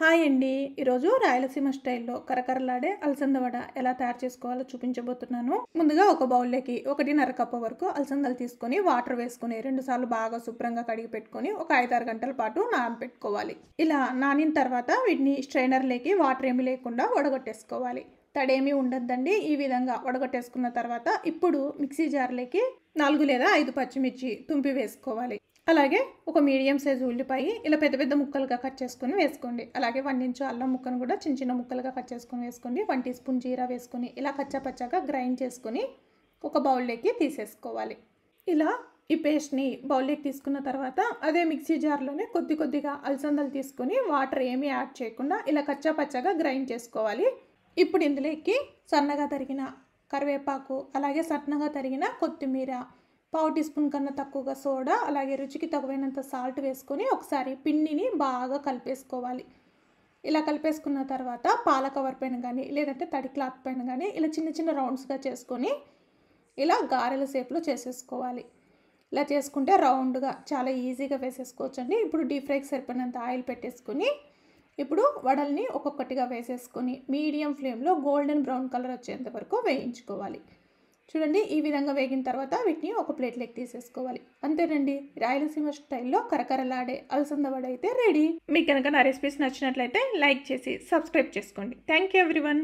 Hi అండి. ఈరోజు రాయలసీమ స్టైల్లో కరకరలాడే అలసంద వడ ఎలా తయారు చేసుకోవాలో చూపించబోతున్నాను. ముందుగా ఒక బౌల్లోకి 1.5 కప్పు వరకు అలసందలు తీసుకొని వాటర్ వేసుకొని 2 సార్లు బాగా శుభ్రంగా కడిగి పెట్టుకొని ఒక 5-6 గంటల పాటు నానబెట్టుకోవాలి. ఇలా నానిన తర్వాత వీటిని స్ట్రైనర్లోకి వాటర్ ఏమీ లేకుండా వడగొట్టేసుకోవాలి. తడేమీ ఉండద్దండి. ఈ విధంగా వడగొట్టేసుకున్న తర్వాత ఇప్పుడు మిక్సీ జార్లోకి 4 లేదా 5 పచ్చిమిర్చి తుంపి వేసుకోవాలి. అలాగే ఒక మీడియం సైజు ఉల్లిపాయ ఇలా పెద్ద పెద్ద ముక్కలుగా కట్ చేసుకొని వేసుకోండి. అలాగే 1 ఇంచు అల్లం ముక్కను కూడా చిన్న చిన్న ముక్కలుగా కట్ చేసుకొని వేసుకోండి. 1 టీ స్పూన్ జీరా వేసుకొని ఇలా కచ్చాపచ్చాగా గ్రైండ్ చేసుకొని ఒక బౌల్లోకి తీసేసుకోవాలి. ఇలా ఈ పేస్ట్ని బౌల్లోకి తీసుకున్న తర్వాత అదే మిక్సీ జార్లోనే కొద్ది కొద్దిగా అలసందలు తీసుకొని వాటర్ ఏమీ యాడ్ చేయకుండా ఇలా కచ్చాపచ్చాగా గ్రైండ్ చేసుకోవాలి. ఇప్పుడు ఇందులోకి సన్నగా తరిగిన కరివేపాకు, అలాగే సన్నగా తరిగిన కొత్తిమీర, 1/2 టీ స్పూన్ కన్నా తక్కువగా సోడా, అలాగే రుచికి తగినంత సాల్ట్ వేసుకొని ఒకసారి పిండిని బాగా కలిపేసుకోవాలి. ఇలా కలిపేసుకున్న తర్వాత పాల కవర్ పైన కానీ లేదంటే తడి క్లాత్ పైన కానీ ఇలా చిన్న చిన్న రౌండ్స్గా చేసుకొని ఇలా గారెల షేప్లో చేసేసుకోవాలి. ఇలా చేసుకుంటే రౌండ్గా చాలా ఈజీగా వేసేసుకోవచ్చు అండి. ఇప్పుడు డీప్ ఫ్రైకి సరిపడినంత ఆయిల్ పెట్టేసుకొని ఇప్పుడు వడల్ని ఒక్కొక్కటిగా వేసేసుకొని మీడియం ఫ్లేమ్లో గోల్డెన్ బ్రౌన్ కలర్ వచ్చేంత వరకు వేయించుకోవాలి. చూడండి, ఈ విధంగా వేగిన తర్వాత వీటిని ఒక ప్లేట్లోకి తీసేసుకోవాలి. అంతేనండి, రాయలసీమ స్టైల్లో కరకరలాడే అలసంద వడ అయితే రెడీ. మీకు కనుక నా రెసిపీస్ నచ్చినట్లయితే లైక్ చేసి సబ్స్క్రైబ్ చేసుకోండి. Thank you everyone.